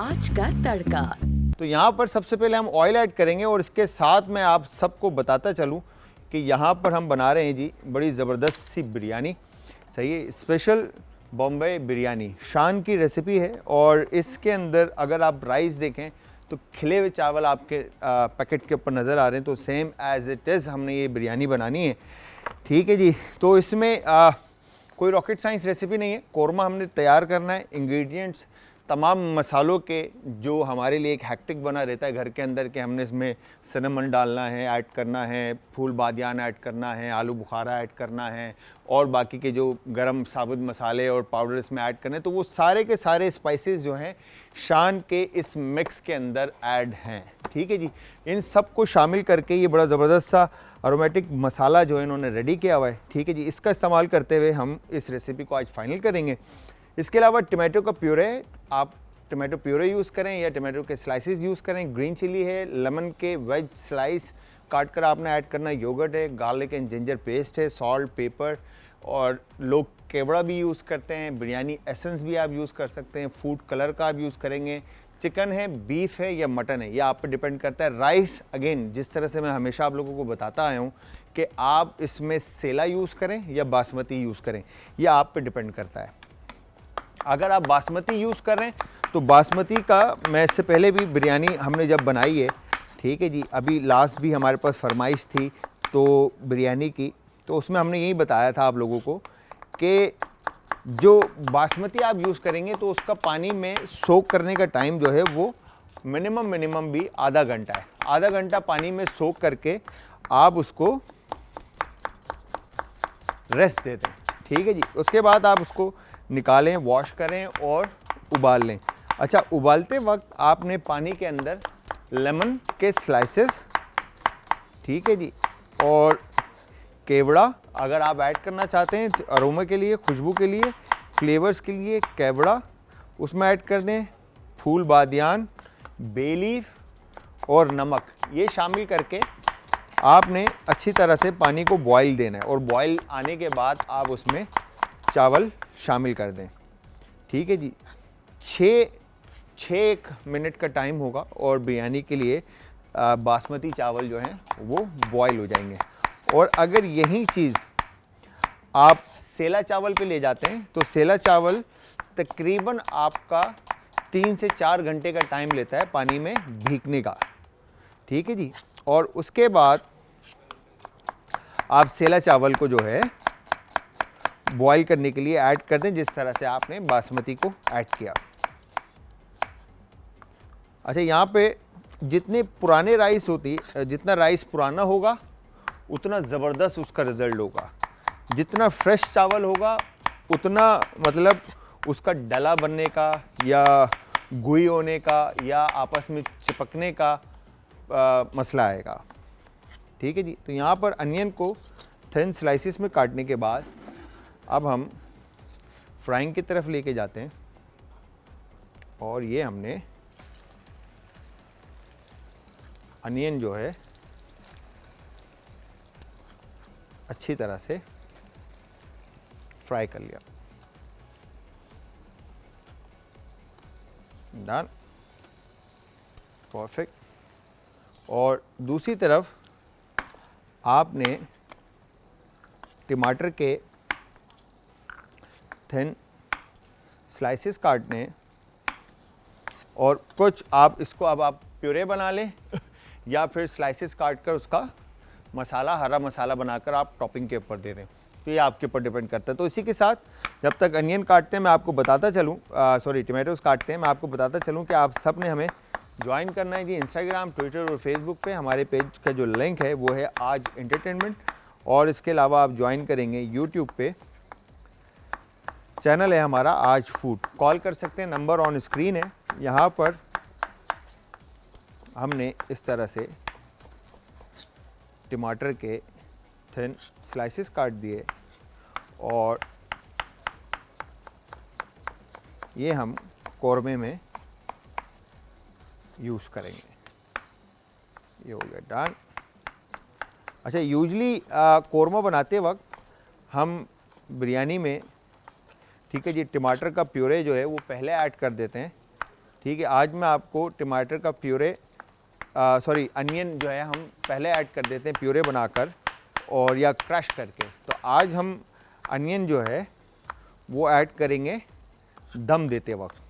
आज का तड़का। तो यहाँ पर सबसे पहले हम ऑयल ऐड करेंगे और इसके साथ मैं आप सबको बताता चलूँ कि यहाँ पर हम बना रहे हैं जी बड़ी ज़बरदस्त सी बिरयानी। सही है, स्पेशल बॉम्बे बिरयानी शान की रेसिपी है। और इसके अंदर अगर आप राइस देखें तो खिले हुए चावल आपके पैकेट के ऊपर नज़र आ रहे हैं। तो सेम एज़ इट इज़ हमने ये बिरयानी बनानी है, ठीक है जी। तो इसमें कोई रॉकेट साइंस रेसिपी नहीं है। कोरमा हमने तैयार करना है, इंग्रेडिएंट्स तमाम मसालों के जो हमारे लिए एक हैक्टिक बना रहता है घर के अंदर कि हमने इसमें सिनेमन डालना है, ऐड करना है, फूल बादियान ऐड करना है, आलू बुखारा ऐड करना है और बाकी के जो गरम साबुत मसाले और पाउडर इसमें ऐड करने, तो वो सारे के सारे स्पाइसेस जो हैं शान के इस मिक्स के अंदर ऐड हैं, ठीक है जी। इन सब को शामिल करके ये बड़ा ज़बरदस्त सा अरोमेटिक मसाला जो है इन्होंने रेडी किया हुआ है, ठीक है जी। इसका इस्तेमाल करते हुए हम इस रेसिपी को आज फाइनल करेंगे। इसके अलावा टमाटो का प्यूरे, आप टमाटो प्यूरे यूज़ करें या टमाटो के स्लाइसेस यूज़ करें। ग्रीन चिली है, लेमन के वेज स्लाइस काट कर आपने ऐड करना, योगर्ट है, गार्लिक एंड जिंजर पेस्ट है, सॉल्ट, पेपर, और लोग केवड़ा भी यूज़ करते हैं, बिरयानी एसेंस भी आप यूज़ कर सकते हैं, फूड कलर का आप यूज़ करेंगे, चिकन है, बीफ है या मटन है, यह आप पे डिपेंड करता है। राइस अगेन जिस तरह से मैं हमेशा आप लोगों को बताता आया हूँ कि आप इसमें सेला यूज़ करें या बासमती यूज़ करें, यह आप पे डिपेंड करता है। अगर आप बासमती यूज़ कर रहे हैं तो बासमती का, मैं इससे पहले भी बिरयानी हमने जब बनाई है, ठीक है जी, अभी लास्ट भी हमारे पास फरमाइश थी तो बिरयानी की, तो उसमें हमने यही बताया था आप लोगों को कि जो बासमती आप यूज़ करेंगे तो उसका पानी में सोक करने का टाइम जो है वो मिनिमम भी आधा घंटा है। आधा घंटा पानी में सोक करके आप उसको रेस्ट देते हैं, ठीक है जी। उसके बाद आप उसको निकालें, वॉश करें और उबाल लें। अच्छा, उबालते वक्त आपने पानी के अंदर लेमन के स्लाइसेस, ठीक है जी, और केवड़ा अगर आप ऐड करना चाहते हैं अरोमा के लिए, खुशबू के लिए, फ्लेवर्स के लिए, केवड़ा उसमें ऐड कर दें, फूल बादियान, बे लीफ और नमक, ये शामिल करके आपने अच्छी तरह से पानी को बॉईल देना है। और बॉईल आने के बाद आप उसमें चावल शामिल कर दें, ठीक है जी। 6 मिनट का टाइम होगा और बिरयानी के लिए बासमती चावल जो हैं वो बॉईल हो जाएंगे। और अगर यही चीज़ आप सेला चावल पे ले जाते हैं तो सेला चावल तकरीबन आपका 3 से 4 घंटे का टाइम लेता है पानी में भीगने का, ठीक है जी। और उसके बाद आप सेला चावल को जो है बॉईल करने के लिए ऐड कर दें जिस तरह से आपने बासमती को ऐड किया। अच्छा, यहाँ पे जितने पुराने राइस होती, जितना राइस पुराना होगा उतना ज़बरदस्त उसका रिज़ल्ट होगा। जितना फ्रेश चावल होगा उतना मतलब उसका डला बनने का या गुई होने का या आपस में चिपकने का मसला आएगा, ठीक है जी। तो यहाँ पर अनियन को थिन स्लाइसिस में काटने के बाद अब हम फ्राइंग की तरफ लेके जाते हैं। और ये हमने अनियन जो है अच्छी तरह से फ्राई कर लिया, डन, परफेक्ट। और दूसरी तरफ आपने टमाटर के थिन स्लाइसेस काटने और कुछ आप इसको अब आप प्यूरे बना लें या फिर स्लाइसेस काट कर उसका मसाला, हरा मसाला बनाकर आप टॉपिंग के ऊपर दे दें, तो ये आपके ऊपर डिपेंड करता है। तो इसी के साथ जब तक अनियन काटते हैं मैं आपको बताता चलूँ, टमाटोज़ काटते हैं मैं आपको बताता चलूँ कि आप सब ने हमें ज्वाइन करना है जी इंस्टाग्राम, ट्विटर और फेसबुक पे। हमारे पेज का जो लिंक है वो है आज एंटरटेनमेंट। और इसके अलावा आप ज्वाइन करेंगे यूट्यूब पे, चैनल है हमारा आज फूड, कॉल कर सकते हैं, नंबर ऑन स्क्रीन है। यहाँ पर हमने इस तरह से टमाटर के थिन स्लाइसेस काट दिए और ये हम कौरमे में यूज़ करेंगे। ये हो गया डन। अच्छा, यूजली कौरमा बनाते वक्त हम बिरयानी में, ठीक है जी, टमाटर का प्यूरे जो है वो पहले ऐड कर देते हैं, ठीक है, आज मैं आपको टमाटर का प्यूरे सॉरी अनियन जो है हम पहले ऐड कर देते हैं प्यूरे बनाकर और या क्रश करके। तो आज हम अनियन जो है वो ऐड करेंगे दम देते वक्त।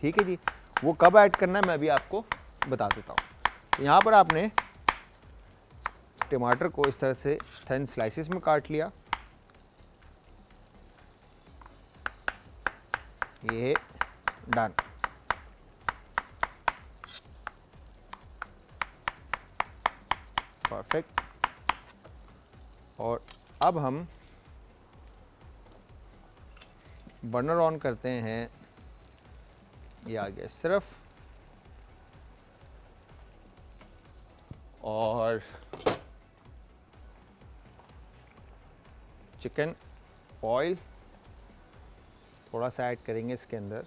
ठीक है जी, वो कब ऐड करना है मैं अभी आपको बता देता हूँ। यहाँ पर आपने टमाटर को इस तरह से थिन स्लाइसेस में काट लिया। ये डन। परफेक्ट। और अब हम बर्नर ऑन करते हैं, ये आ गया सिर्फ, और चिकन ऑयल थोड़ा सा ऐड करेंगे इसके अंदर।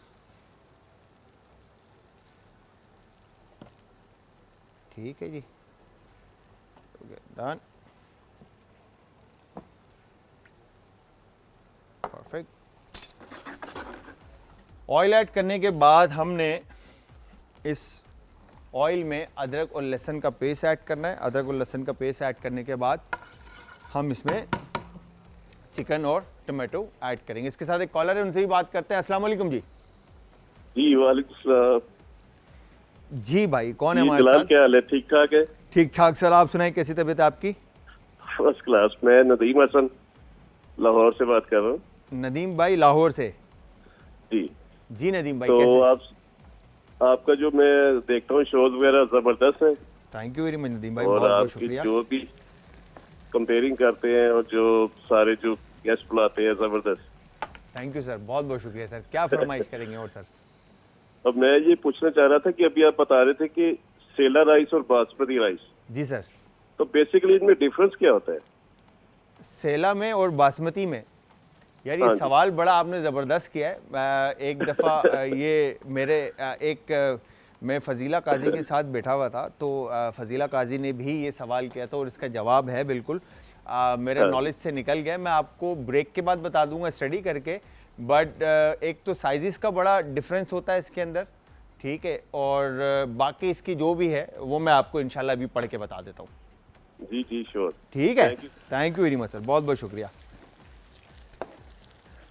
ठीक है जी, डन। परफेक्ट। ऑयल ऐड करने के बाद हमने इस ऑयल में अदरक और लहसुन का पेस्ट ऐड करना है। अदरक और लहसुन का पेस्ट ऐड करने के बाद हम इसमें चिकन और टमाटो ऐड करेंगे। इसके साथ एक कॉलर है, उनसे ही बात करते हैं। अस्सलाम वालेकुम जी। जी वालेकुम सलाम। जी भाई, कौन है जी हमारे जलाल, साथ? क्या हाल है? ठीक ठाक है? ठीक ठाक सर, आप सुनाएं कैसी तबीयत है आपकी? First class. मैं नदीम हसन लाहौर से बात कर रहा हूँ। नदीम भाई लाहौर से? जी जी नदीम भाई, तो कैसे? आपका जो मैं देखता हूँ शोज वगैरह जबरदस्त है, thank you very much Nadeem भाई, और बहुत बहुत आपकी शुक्रिया। जो भी कंपेयरिंग करते हैं और जो सारे जो गेस्ट बुलाते हैं जबरदस्त। थैंक यू सर, बहुत बहुत शुक्रिया सर। क्या फरमाइश करेंगे और सर? अब मैं ये पूछना चाह रहा था कि अभी आप बता रहे थे कि सेला राइस और बासमती राइस, जी सर। तो बेसिकली इनमें डिफरेंस क्या होता है? सेला में और बासमती में? यार ये हाँ जी। सवाल बड़ा आपने ज़बरदस्त किया है। एक दफ़ा ये मेरे मैं फ़जीला काजी के साथ बैठा हुआ था, तो फ़जीला काजी ने भी ये सवाल किया था और इसका जवाब है बिल्कुल मेरे हाँ। नॉलेज से निकल गया। मैं आपको ब्रेक के बाद बता दूंगा स्टडी करके। बट एक तो साइज़ का बड़ा डिफरेंस होता है इसके अंदर, ठीक है, और बाकी इसकी जो भी है वो मैं आपको इंशाल्लाह अभी पढ़ के बता देता हूँ। जी जी श्योर। ठीक है, thank you very much sir, बहुत बहुत शुक्रिया।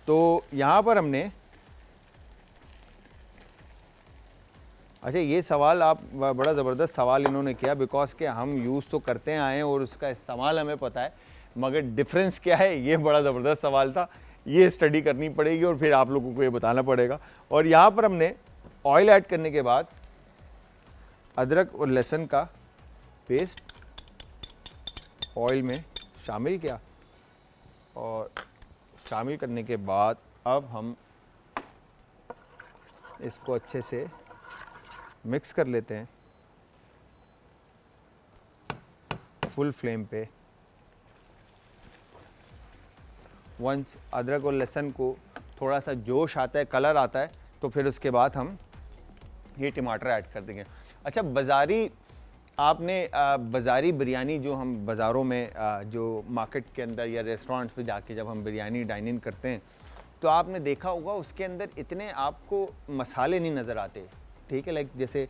तो यहाँ पर हमने, अच्छा ये सवाल आप बड़ा ज़बरदस्त सवाल इन्होंने किया, बिकॉज के हम यूज़ तो करते आए हैं और उसका इस्तेमाल हमें पता है, मगर डिफरेंस क्या है ये बड़ा ज़बरदस्त सवाल था। ये स्टडी करनी पड़ेगी और फिर आप लोगों को ये बताना पड़ेगा। और यहाँ पर हमने ऑयल ऐड करने के बाद अदरक और लहसुन का पेस्ट ऑयल में शामिल किया, और शामिल करने के बाद अब हम इसको अच्छे से मिक्स कर लेते हैं फुल फ्लेम पे। वंस अदरक और लहसुन को थोड़ा सा जोश आता है, कलर आता है, तो फिर उसके बाद हम ये टमाटर ऐड कर देंगे। अच्छा, बाज़ारी आपने बाज़ारी बिरयानी जो हम बाज़ारों में जो मार्केट के अंदर या रेस्टोरेंट्स पे जाके जब हम बिरयानी डाइन इन करते हैं, तो आपने देखा होगा उसके अंदर इतने आपको मसाले नहीं नज़र आते। ठीक है, लाइक जैसे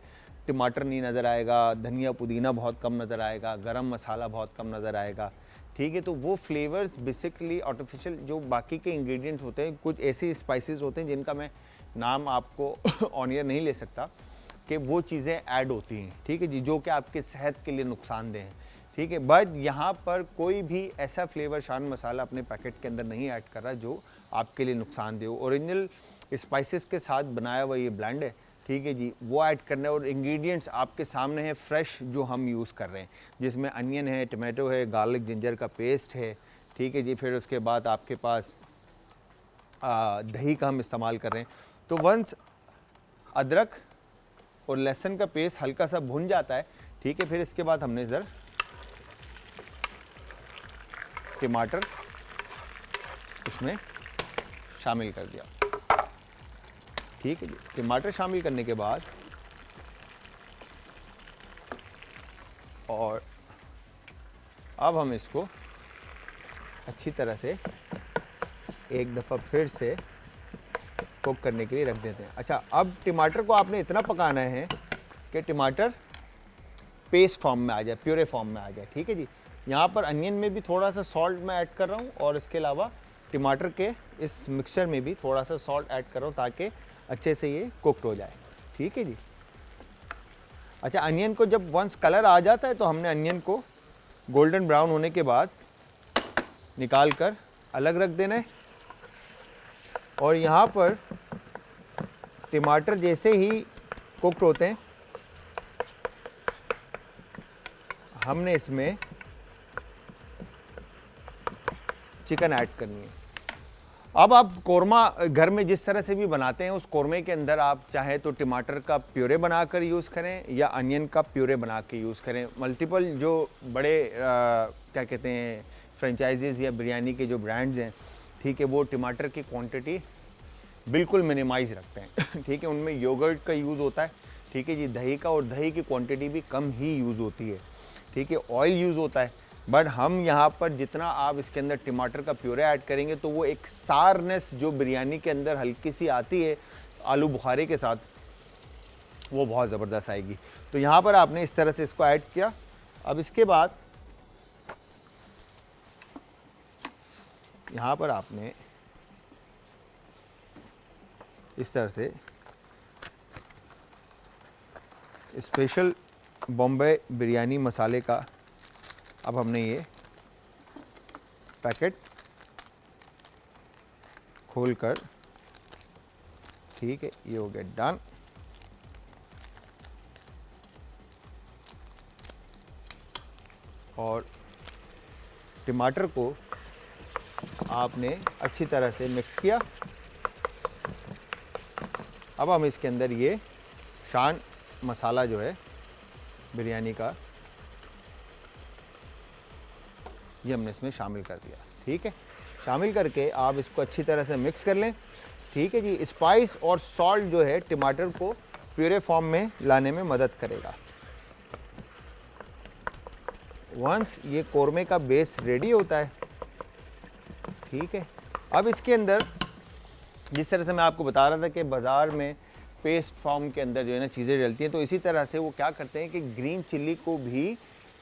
टमाटर नहीं नज़र आएगा, धनिया पुदीना बहुत कम नज़र आएगा, गरम मसाला बहुत कम नज़र आएगा। ठीक है, तो वो फ्लेवर्स बेसिकली आर्टिफिशियल जो बाकी के इंग्रेडिएंट्स होते हैं, कुछ ऐसे स्पाइसेस होते हैं जिनका मैं नाम आपको ऑन एयर नहीं ले सकता, कि वो चीज़ें ऐड होती हैं। ठीक है जी, जो कि आपके सेहत के लिए नुकसानदेह हैं। ठीक है, बट यहाँ पर कोई भी ऐसा फ्लेवर शान मसाला अपने पैकेट के अंदर नहीं ऐड कर रहा जो आपके लिए नुकसानदेह हो। ओरिजिनल स्पाइसेस के साथ बनाया हुआ ये ब्लेंड है, ठीक है जी, वो ऐड करना है। और इंग्रेडिएंट्स आपके सामने है फ्रेश जो हम यूज़ कर रहे हैं, जिसमें अनियन है, टमाटो है, गार्लिक जिंजर का पेस्ट है। ठीक है जी, फिर उसके बाद आपके पास दही का हम इस्तेमाल कर रहे हैं। तो वंस अदरक और लहसुन का पेस्ट हल्का सा भुन जाता है, ठीक है, फिर इसके बाद हमने इधर टमाटर इसमें शामिल कर दिया। ठीक है जी, टमाटर शामिल करने के बाद और अब हम इसको अच्छी तरह से एक दफ़ा फिर से कुक करने के लिए रख देते हैं। अच्छा, अब टमाटर को आपने इतना पकाना है कि टमाटर पेस्ट फॉर्म में आ जाए, प्यूरे फॉर्म में आ जाए। ठीक है जी। यहाँ पर अनियन में भी थोड़ा सा सॉल्ट मैं ऐड कर रहा हूँ और इसके अलावा टमाटर के इस मिक्सचर में भी थोड़ा सा सॉल्ट ऐड कर रहा हूँ ताकि अच्छे से ये कुकड हो जाए। ठीक है जी। अच्छा, अनियन को जब वंस कलर आ जाता है तो हमने अनियन को गोल्डन ब्राउन होने के बाद निकाल कर अलग रख देना है। और यहाँ पर टमाटर जैसे ही कुकड होते हैं हमने इसमें चिकन ऐड करनी है। अब आप कोरमा घर में जिस तरह से भी बनाते हैं उस कोरमे के अंदर आप चाहे तो टमाटर का प्यूरे बनाकर यूज़ करें या अनियन का प्यूरे बना के यूज़ करें। मल्टीपल जो बड़े क्या कहते हैं फ्रेंचाइजीज़ या बिरयानी के जो ब्रांड्स हैं, ठीक है, वो टमाटर की क्वांटिटी बिल्कुल मिनिमाइज़ रखते हैं। ठीक है, उनमें योगर्ट का यूज़ होता है, ठीक है जी, दही का, और दही की क्वांटिटी भी कम ही यूज़ होती है। ठीक है, ऑयल यूज़ होता है। बट हम यहाँ पर जितना आप इसके अंदर टमाटर का प्यूरे ऐड करेंगे तो वो एक सारनेस जो बिरयानी के अंदर हल्की सी आती है आलू बुखारे के साथ, वो बहुत ज़बरदस्त आएगी। तो यहाँ पर आपने इस तरह से इसको ऐड किया। अब इसके बाद यहाँ पर आपने इस तरह से स्पेशल बॉम्बे बिरयानी मसाले का अब हमने ये पैकेट खोलकर, ठीक है, ये हो गया डन। और टमाटर को आपने अच्छी तरह से मिक्स किया। अब हम इसके अंदर ये शान मसाला जो है बिरयानी का, ये हमने इसमें शामिल कर दिया। ठीक है, शामिल करके आप इसको अच्छी तरह से मिक्स कर लें। ठीक है जी। स्पाइस और सॉल्ट जो है टमाटर को प्यूरे फॉर्म में लाने में मदद करेगा। वंस ये कोरमे का बेस रेडी होता है, ठीक है, अब इसके अंदर जिस तरह से मैं आपको बता रहा था कि बाज़ार में पेस्ट फॉर्म के अंदर जो है ना चीज़ें डलती हैं, तो इसी तरह से वो क्या करते हैं कि ग्रीन चिल्ली को भी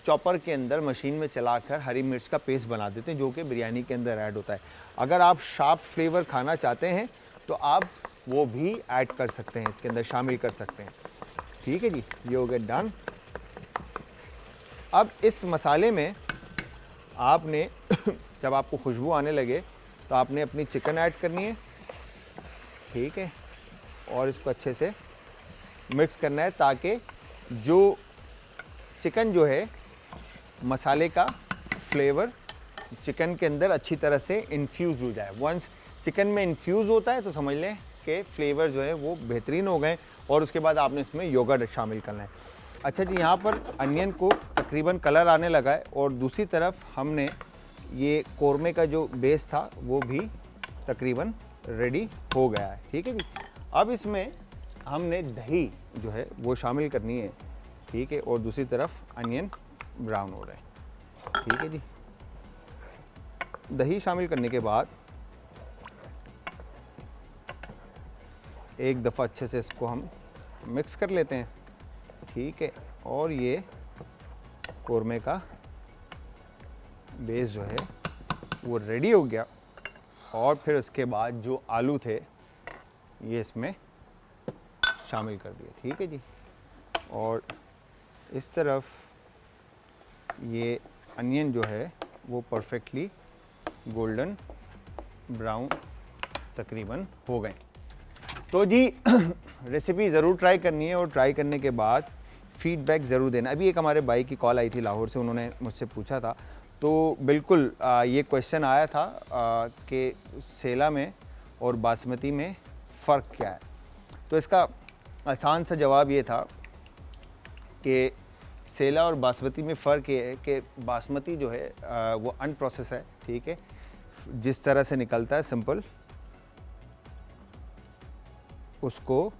चॉपर के अंदर मशीन में चलाकर हरी मिर्च का पेस्ट बना देते हैं जो कि बिरयानी के अंदर ऐड होता है। अगर आप शार्प फ्लेवर खाना चाहते हैं तो आप वो भी ऐड कर सकते हैं, इसके अंदर शामिल कर सकते हैं। ठीक है जी, ये हो गया डन। अब इस मसाले में आपने जब आपको खुशबू आने लगे तो आपने अपनी चिकन ऐड करनी है। ठीक है, और इसको अच्छे से मिक्स करना है ताकि जो चिकन जो है मसाले का फ्लेवर चिकन के अंदर अच्छी तरह से इन्फ्यूज़ हो जाए। वंस चिकन में इन्फ्यूज़ होता है तो समझ लें कि फ्लेवर जो है वो बेहतरीन हो गए। और उसके बाद आपने इसमें योगर्ट शामिल करना है। अच्छा जी, यहाँ पर अनियन को तकरीबन कलर आने लगा है और दूसरी तरफ हमने ये कोरमे का जो बेस था वो भी तकरीबन रेडी हो गया है। ठीक है जी। अब इसमें हमने दही जो है वो शामिल करनी है। ठीक है, और दूसरी तरफ अनियन ब्राउन हो रहा है। ठीक है जी। दही शामिल करने के बाद एक दफ़ा अच्छे से इसको हम मिक्स कर लेते हैं। ठीक है, और ये कोरमे का बेस जो है वो रेडी हो गया। और फिर उसके बाद जो आलू थे ये इसमें शामिल कर दिए। ठीक है जी। और इस तरफ ये अनियन जो है वो परफेक्टली गोल्डन ब्राउन तकरीबन हो गए। तो जी रेसिपी ज़रूर ट्राई करनी है और ट्राई करने के बाद फीडबैक ज़रूर देना। अभी एक हमारे भाई की कॉल आई थी लाहौर से, उन्होंने मुझसे पूछा था, तो बिल्कुल ये क्वेश्चन आया था कि सेला में और बासमती में फ़र्क क्या है। तो इसका आसान सा जवाब ये था कि सेला और बासमती में फ़र्क ये है कि बासमती जो है वो अनप्रोसेस है। ठीक है, जिस तरह से निकलता है सिंपल, उसको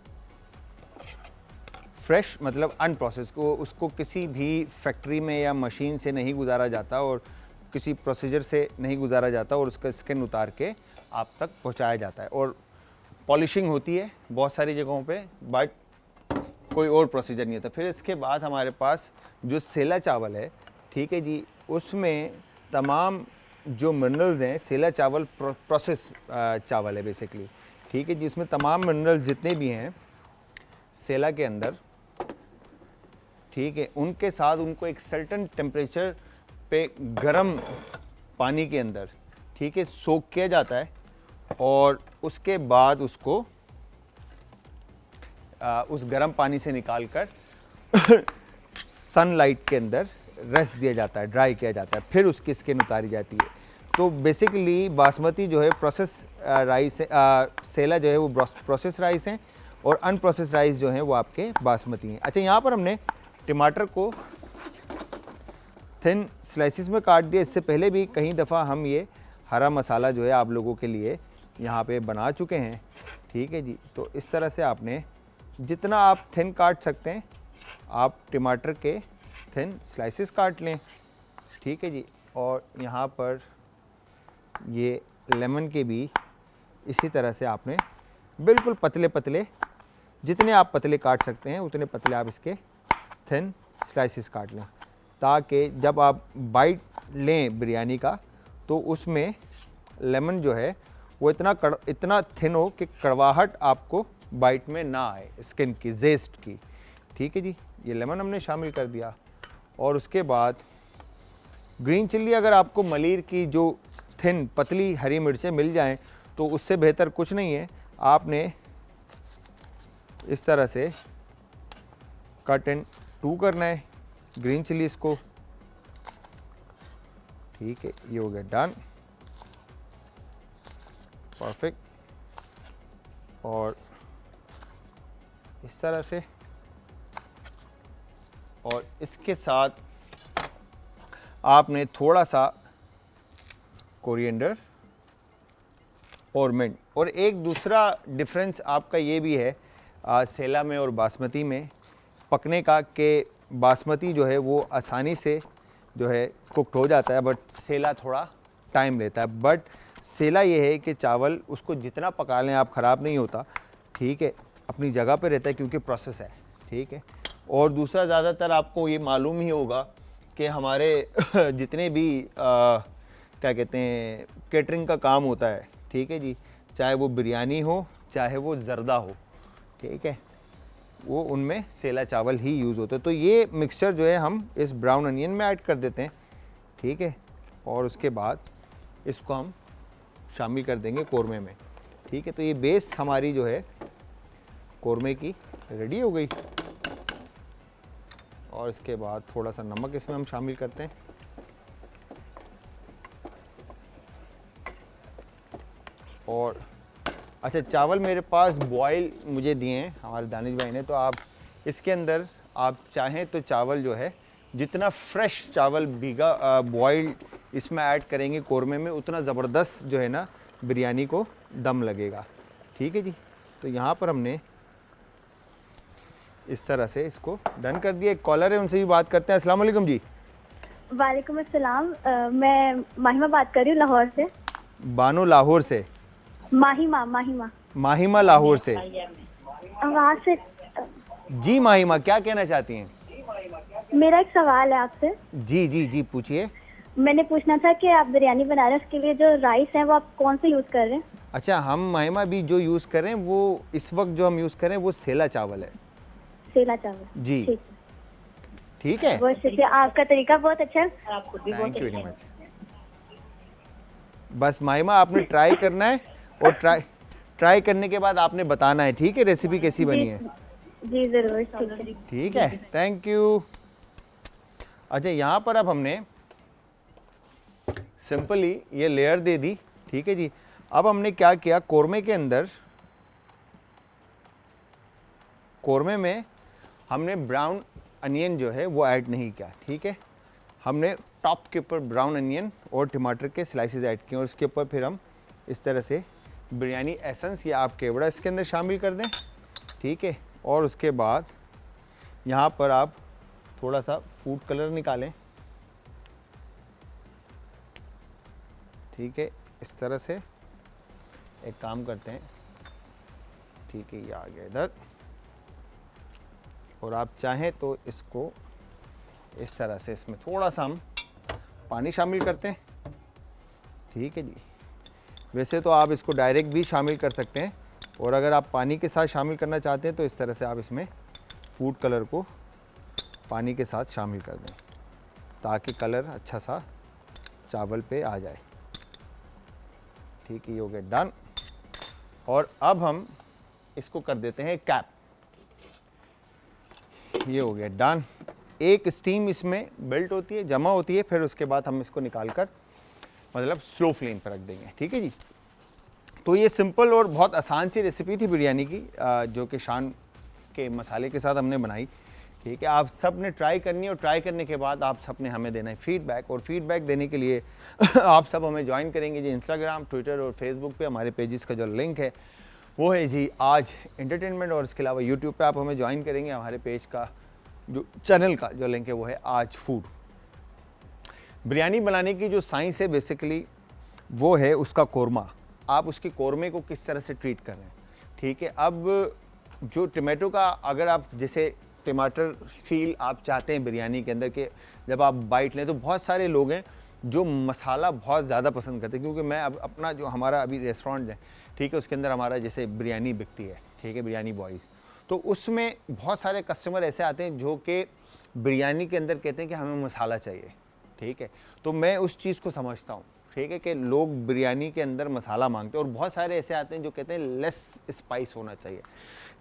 फ्रेश मतलब अनप्रोसेस को, उसको किसी भी फैक्ट्री में या मशीन से नहीं गुजारा जाता और किसी प्रोसीजर से नहीं गुजारा जाता और उसका स्किन उतार के आप तक पहुंचाया जाता है। और पॉलिशिंग होती है बहुत सारी जगहों पे, बट कोई और प्रोसीजर नहीं होता। फिर इसके बाद हमारे पास जो सेला चावल है, ठीक है जी, उसमें तमाम जो मिनरल्स हैं, सेला चावल प्रोसेस चावल है बेसिकली, ठीक है जी, इसमें तमाम मिनरल्स जितने भी हैं सेला के अंदर, ठीक है, उनके साथ उनको एक सर्टेन टेम्परेचर पे गर्म पानी के अंदर, ठीक है, सोक किया जाता है और उसके बाद उसको उस गर्म पानी से निकाल कर सनलाइट के अंदर रेस्ट दिया जाता है, ड्राई किया जाता है, फिर उसकी स्किन उतारी जाती है। तो बेसिकली बासमती जो है प्रोसेस राइस है, सेला जो है वो प्रोसेस राइस हैं और अनप्रोसेस राइस जो हैं वो आपके बासमती हैं। अच्छा, यहाँ पर हमने टमाटर को थिन स्लाइसिस में काट दिया। इससे पहले भी कई दफ़ा हम ये हरा मसाला जो है आप लोगों के लिए यहाँ पे बना चुके हैं, ठीक है जी। तो इस तरह से आपने जितना आप थिन काट सकते हैं आप टमाटर के थिन स्लाइसिस काट लें, ठीक है जी। और यहाँ पर ये लेमन के भी इसी तरह से आपने बिल्कुल पतले पतले, जितने आप पतले काट सकते हैं उतने पतले आप इसके थिन स्लाइसिस काट लें, ताकि जब आप बाइट लें बिरयानी का तो उसमें लेमन जो है वो इतना थिन हो कि कड़वाहट आपको बाइट में ना आए, स्किन की, जेस्ट की, ठीक है जी। ये लेमन हमने शामिल कर दिया और उसके बाद ग्रीन चिल्ली, अगर आपको मलीर की जो थिन पतली हरी मिर्चें मिल जाएं तो उससे बेहतर कुछ नहीं है। आपने इस तरह से कट एंड टू करना है ग्रीन चिल्लीज को, ठीक है, ये हो गया डन, परफेक्ट। और इस तरह से, और इसके साथ आपने थोड़ा सा कोरिएंडर और मिंट। और एक दूसरा डिफरेंस आपका ये भी है सेला में और बासमती में पकने का, कि बासमती जो है वो आसानी से जो है कुक्ड हो जाता है, बट सेला थोड़ा टाइम लेता है। बट सेला ये है कि चावल उसको जितना पका लें आप, ख़राब नहीं होता, ठीक है, अपनी जगह पे रहता है क्योंकि प्रोसेस है, ठीक है। और दूसरा, ज़्यादातर आपको ये मालूम ही होगा कि हमारे जितने भी क्या कहते हैं केटरिंग का काम होता है, ठीक है जी, चाहे वो बिरयानी हो चाहे वो ज़र्दा हो, ठीक है, वो उनमें सेला चावल ही यूज़ होते हैं। तो ये मिक्सचर जो है हम इस ब्राउन अनियन में ऐड कर देते हैं, ठीक है। और उसके बाद इसको हम शामिल कर देंगे कोरमे में, ठीक है। तो ये बेस हमारी जो है कोरमे की रेडी हो गई। और इसके बाद थोड़ा सा नमक इसमें हम शामिल करते हैं। और अच्छा, चावल मेरे पास बॉयल मुझे दिए हैं हमारे दानिश भाई ने, तो आप इसके अंदर आप चाहें तो चावल जो है जितना फ्रेश चावल भीगा बॉइल्ड इसमें ऐड करेंगे कोरमे में, उतना ज़बरदस्त जो है ना बिरयानी को दम लगेगा, ठीक है जी। तो यहाँ पर हमने इस तरह से इसको डन कर दिया। एक कॉलर है, उनसे भी बात करते हैं। अस्सलाम वालेकुम जी। वालेकुम अस्सलाम। मैं माहिमा बात कर रही हूँ लाहौर से। बानो लाहौर से? माहिमा लाहौर से। वहाँ से। जी माहिमा, क्या कहना चाहती हैं? मेरा एक सवाल है आपसे। जी जी जी, पूछिए। मैंने पूछना था कि आप बिरयानी बना रहे हैं, उसके लिए जो राइस है वो आप कौन सा यूज़ कर रहे हैं? अच्छा, हम माहिमा भी जो यूज़ कर रहे हैं वो इस वक्त जो हम यूज़ कर रहे हैं वो सेला चावल है। सेला चावल? जी, ठीक, ठीक है। बहुत शुक्रिया, आपका तरीका बहुत अच्छा है। Thank you very much. बस माहिमा आपने ट्राई करना है और ट्राई करने के बाद आपने बताना है, ठीक है, रेसिपी कैसी बनी है। जी ज़रूर, ठीक है। ठीक है, थैंक यू। अच्छा, यहाँ पर अब हमने सिंपली ये लेयर दे दी, ठीक है जी। अब हमने क्या किया, कोरमे के अंदर, कोरमे में हमने ब्राउन अनियन जो है वो ऐड नहीं किया, ठीक है। हमने टॉप के ऊपर ब्राउन अनियन और टमाटर के स्लाइसेस ऐड किए और उसके ऊपर फिर हम इस तरह से बिरयानी एसेंस या आप केवड़ा इसके अंदर शामिल कर दें, ठीक है। और उसके बाद यहाँ पर आप थोड़ा सा फूड कलर निकालें, ठीक है। इस तरह से एक काम करते हैं, ठीक है, ये आ गया इधर। और आप चाहें तो इसको इस तरह से इसमें थोड़ा सा हम पानी शामिल करते हैं, ठीक है जी। वैसे तो आप इसको डायरेक्ट भी शामिल कर सकते हैं, और अगर आप पानी के साथ शामिल करना चाहते हैं तो इस तरह से आप इसमें फूड कलर को पानी के साथ शामिल कर दें, ताकि कलर अच्छा सा चावल पे आ जाए। ठीक है, ये हो गया डन। और अब हम इसको कर देते हैं कैप। ये हो गया डन। एक स्टीम इसमें बिल्ट होती है, जमा होती है, फिर उसके बाद हम इसको निकाल कर मतलब स्लो फ्लेम पर रख देंगे। ठीक है जी। तो ये सिंपल और बहुत आसान सी रेसिपी थी बिरयानी की, जो कि शान के मसाले के साथ हमने बनाई। ठीक है, आप सब ने ट्राई करनी है, और ट्राई करने के बाद आप सब ने हमें देना है फीडबैक। और फीडबैक देने के लिए आप सब हमें ज्वाइन करेंगे जी इंस्टाग्राम, ट्विटर और फेसबुक पे। हमारे पेजेस का जो लिंक है वो है जी आज एंटरटेनमेंट, और इसके अलावा यूट्यूब पे आप हमें ज्वाइन करेंगे। हमारे पेज का जो चैनल का जो लिंक है वो है आज फूड। बिरयानी बनाने की जो साइंस है बेसिकली वो है उसका कोरमा। आप उसके कोरमे को किस तरह से ट्रीट कर रहे हैं। ठीक है, अब जो टमाटो का, अगर आप जैसे टमाटर फील आप चाहते हैं बिरयानी के अंदर के जब आप बाइट लें, तो बहुत सारे लोग हैं जो मसाला बहुत ज़्यादा पसंद करते हैं। क्योंकि मैं अब अपना जो हमारा अभी रेस्टोरेंट है, ठीक है, उसके अंदर हमारा जैसे बिरयानी बिकती है, ठीक है, बिरयानी बॉयज़, तो उसमें बहुत सारे कस्टमर ऐसे आते हैं जो कि बिरयानी के अंदर कहते हैं कि हमें मसाला चाहिए। ठीक है, तो मैं उस चीज़ को समझता हूँ, ठीक है, कि लोग बिरयानी के अंदर मसाला मांगते हैं। और बहुत सारे ऐसे आते हैं जो कहते हैं लेस स्पाइस होना चाहिए।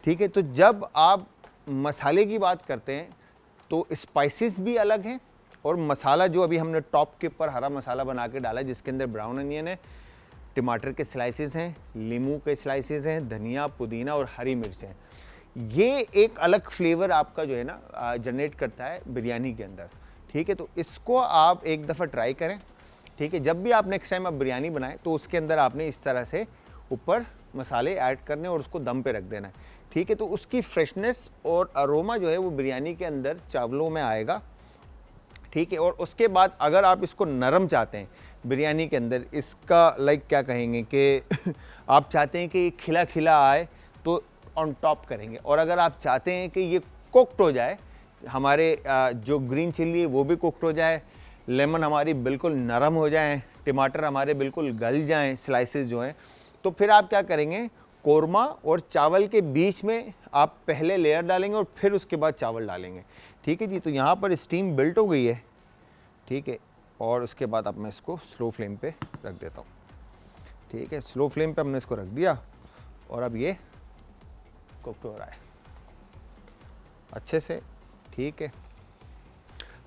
ठीक है, तो जब आप मसाले की बात करते हैं तो स्पाइसेस भी अलग हैं, और मसाला जो अभी हमने टॉप के ऊपर हरा मसाला बना के डाला, जिसके अंदर ब्राउन अनियन है, टमाटर के स्लाइसेस हैं, नींबू के स्लाइसेस हैं, धनिया, पुदीना और हरी मिर्च हैं। ये एक अलग फ्लेवर आपका जो है ना जनरेट करता है बिरयानी के अंदर। ठीक है, तो इसको आप एक दफ़ा ट्राई करें। ठीक है, जब भी आप नेक्स्ट टाइम आप बिरयानी बनाएं तो उसके अंदर आपने इस तरह से ऊपर मसाले ऐड करने और उसको दम पे रख देना है। ठीक है, तो उसकी फ्रेशनेस और अरोमा जो है वो बिरयानी के अंदर चावलों में आएगा। ठीक है, और उसके बाद अगर आप इसको नरम चाहते हैं बिरयानी के अंदर, इसका लाइक क्या कहेंगे कि आप चाहते हैं कि ये खिला खिला आए तो ऑन टॉप करेंगे। और अगर आप चाहते हैं कि ये कुक्ड हो जाए, हमारे जो ग्रीन चिल्ली है वो भी कुक्ड हो जाए, लेमन हमारी बिल्कुल नरम हो जाए, टमाटर हमारे बिल्कुल गल जाएं, स्लाइसेस जो हैं, तो फिर आप क्या करेंगे, कोरमा और चावल के बीच में आप पहले लेयर डालेंगे और फिर उसके बाद चावल डालेंगे। ठीक है जी। तो यहाँ पर स्टीम बिल्ट हो गई है। ठीक है, और उसके बाद अब मैं इसको स्लो फ्लेम पे रख देता हूँ। ठीक है, स्लो फ्लेम पे हमने इसको रख दिया, और अब ये कुक हो रहा है अच्छे से। ठीक है,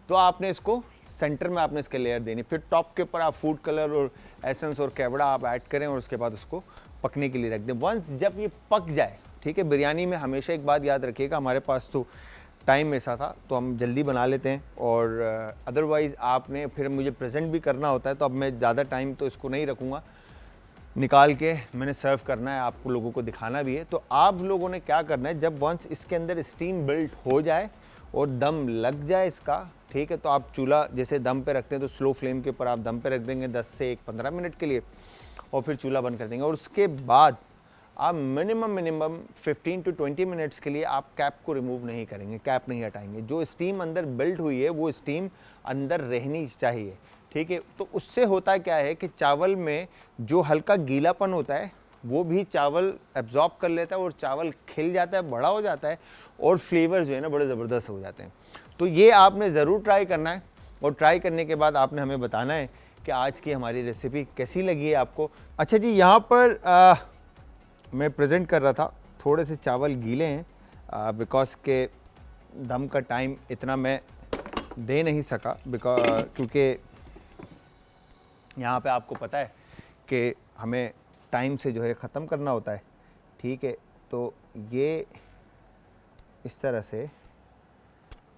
तो आपने इसको सेंटर में आपने इसके लेयर देनी, फिर टॉप के ऊपर आप फूड कलर और एसेंस और केवड़ा आप ऐड करें, और उसके बाद उसको पकने के लिए रख दें। वंस जब ये पक जाए, ठीक है, बिरयानी में हमेशा एक बात याद रखिएगा, हमारे पास तो टाइम ऐसा था तो हम जल्दी बना लेते हैं, और अदरवाइज़ आपने फिर मुझे प्रेजेंट भी करना होता है, तो अब मैं ज़्यादा टाइम तो इसको नहीं रखूँगा, निकाल के मैंने सर्व करना है, आपको लोगों को दिखाना भी है। तो आप लोगों ने क्या करना है, जब वंस इसके अंदर स्टीम बिल्ट हो जाए और दम लग जाए इसका, ठीक है, तो आप चूल्हा जैसे दम पे रखते हैं तो स्लो फ्लेम के ऊपर आप दम पे रख देंगे 10 से 15 मिनट के लिए, और फिर चूल्हा बंद कर देंगे। और उसके बाद आप मिनिमम 15 to 20 मिनट्स के लिए आप कैप को रिमूव नहीं करेंगे, कैप नहीं हटाएंगे। जो स्टीम अंदर बिल्ट हुई है वो स्टीम अंदर रहनी चाहिए। ठीक है, तो उससे होता क्या है कि चावल में जो हल्का गीलापन होता है वो भी चावल एब्जॉर्ब कर लेता है, और चावल खिल जाता है, बड़ा हो जाता है, और फ्लेवर जो है ना बड़े ज़बरदस्त हो जाते हैं। तो ये आपने ज़रूर ट्राई करना है, और ट्राई करने के बाद आपने हमें बताना है कि आज की हमारी रेसिपी कैसी लगी है आपको। अच्छा जी, यहाँ पर मैं प्रेजेंट कर रहा था, थोड़े से चावल गीले हैं बिकॉज के दम का टाइम इतना मैं दे नहीं सका, क्योंकि यहाँ पे आपको पता है कि हमें टाइम से जो है ख़त्म करना होता है। ठीक है, तो ये इस तरह से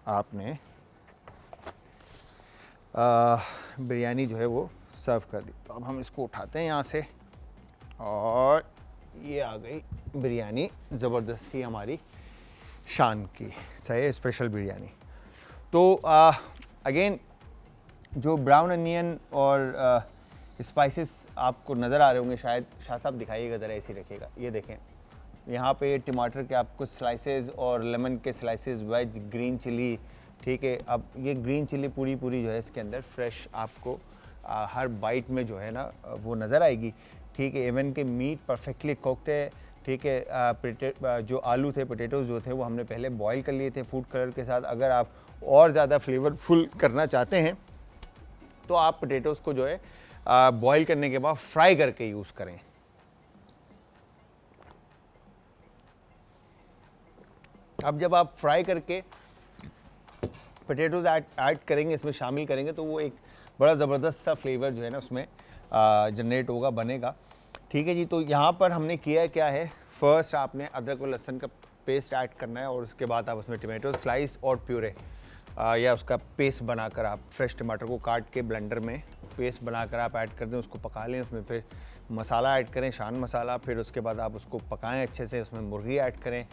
आपने बिरयानी जो है वो सर्व कर दी। तो अब हम इसको उठाते हैं यहाँ से, और ये आ गई बिरयानी ज़बरदस्ती हमारी शान की, सही स्पेशल बिरयानी। तो अगेन जो ब्राउन अनियन और स्पाइसेस आपको नज़र आ रहे होंगे शायद, शाह साहब दिखाइएगा ज़रा, ऐसे रखिएगा, ये देखें यहाँ पे टमाटर के आपको स्लाइसेस और लेमन के स्लाइसेस, वेज, ग्रीन चिली, ठीक है। अब ये ग्रीन चिली पूरी जो है इसके अंदर फ्रेश आपको हर बाइट में जो है ना वो नज़र आएगी, ठीक है। इवन के मीट परफेक्टली कुक्ड है, ठीक है। जो आलू थे, पोटैटोज़ जो थे वो हमने पहले बॉईल कर लिए थे फूड कलर के साथ। अगर आप और ज़्यादा फ्लेवरफुल करना चाहते हैं तो आप पोटैटोज़ को जो है बॉईल करने के बाद फ्राई करके यूज़ करें। अब जब आप फ्राई करके पोटैटोज़ ऐड करेंगे, इसमें शामिल करेंगे, तो वो एक बड़ा ज़बरदस्त सा फ्लेवर जो है ना उसमें जनरेट होगा, बनेगा, ठीक है जी। तो यहाँ पर हमने किया क्या है, फर्स्ट आपने अदरक और लहसुन का पेस्ट ऐड करना है और उसके बाद आप उसमें टमाटो स्लाइस और प्यूरे या उसका पेस्ट बनाकर आप फ्रेश टमाटर को काट के ब्लेंडर में पेस्ट बनाकर आप ऐड कर दें, उसको पका लें। उसमें फिर मसाला ऐड करें, शान मसाला, फिर उसके बाद आप उसको पकाएं अच्छे से। उसमें मुर्गी ऐड करें,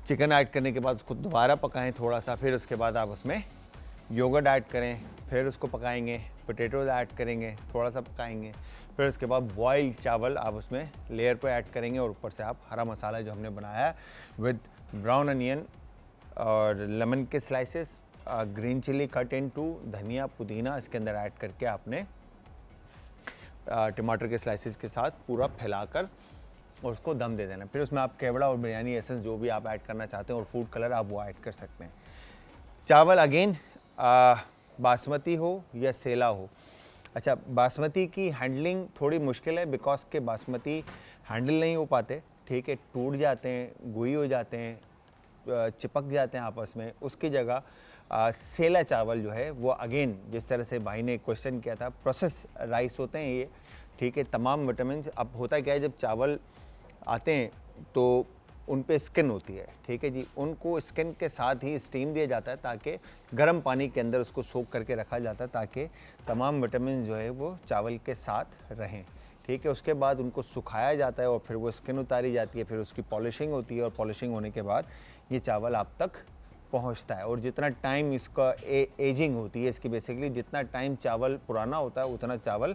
चिकन ऐड करने के बाद उसको दोबारा पकाएं थोड़ा सा, फिर उसके बाद आप उसमें योगर्ट ऐड करें, फिर उसको पकाएंगे, पोटैटोज़ ऐड करेंगे, थोड़ा सा पकाएंगे, फिर उसके बाद बॉइल्ड चावल आप उसमें लेयर पे ऐड करेंगे और ऊपर से आप हरा मसाला जो हमने बनाया है विद ब्राउन अनियन और लेमन के slices, green chilli cut into, धनिया, पुदीना इसके अंदर ऐड करके आपने टमाटर के स्लाइसेस के साथ पूरा फैलाकर और उसको दम दे देना। फिर उसमें आप केवड़ा और बिरयानी एसेंस जो भी आप ऐड करना चाहते हैं और फूड कलर आप वो ऐड कर सकते हैं। चावल अगेन बासमती हो या सेला हो। अच्छा, बासमती की हैंडलिंग थोड़ी मुश्किल है बिकॉज के बासमती हैंडल नहीं हो पाते, ठीक है, टूट जाते हैं, गुई हो जाते हैं, चिपक जाते हैं आपस में। उसकी जगह सेला चावल जो है वो अगेन जिस तरह से भाई ने क्वेश्चन किया था, प्रोसेस राइस होते हैं ये, ठीक है। तमाम विटामिन, अब होता क्या है जब चावल आते हैं तो उन पे स्किन होती है, ठीक है जी, उनको स्किन के साथ ही स्टीम दिया जाता है ताकि गर्म पानी के अंदर उसको सोक करके रखा जाता है ताकि तमाम विटामिन जो है वो चावल के साथ रहें, ठीक है। उसके बाद उनको सुखाया जाता है और फिर वो स्किन उतारी जाती है, फिर उसकी पॉलिशिंग होती है और पॉलिशिंग होने के बाद ये चावल आप तक पहुंचता है। और जितना टाइम इसका एजिंग होती है इसकी, बेसिकली जितना टाइम चावल पुराना होता है उतना चावल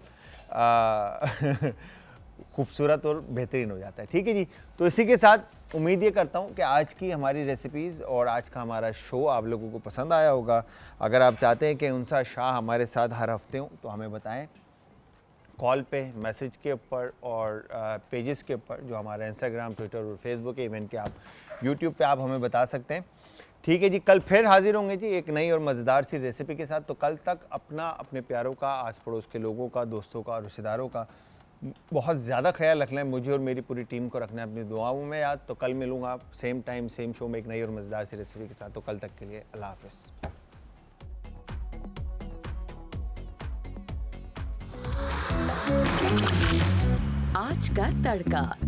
खूबसूरत और बेहतरीन हो जाता है, ठीक है जी। तो इसी के साथ उम्मीद ये करता हूँ कि आज की हमारी रेसिपीज़ और आज का हमारा शो आप लोगों को पसंद आया होगा। अगर आप चाहते हैं कि उनसा शाह हमारे साथ हर हफ्ते हों तो हमें बताएं, कॉल पे, मैसेज के ऊपर और पेजेस के ऊपर जो हमारा इंस्टाग्राम, ट्विटर और फेसबुक है, इवन के आप यूट्यूब पे आप हमें बता सकते हैं, ठीक है जी। कल फिर हाजिर होंगे जी एक नई और मज़ेदार सी रेसिपी के साथ। तो कल तक अपना, अपने प्यारों का, आस पड़ोस के लोगों का, दोस्तों का, रिश्तेदारों का बहुत ज़्यादा ख्याल रखना है। मुझे और मेरी पूरी टीम को रखना है अपनी दुआओं में याद। तो कल मिलूँगा सेम टाइम सेम शो में एक नई और मज़ेदार सी रेसिपी के साथ। तो कल तक के लिए अल्लाह हाफ़िज़। आज का तड़का।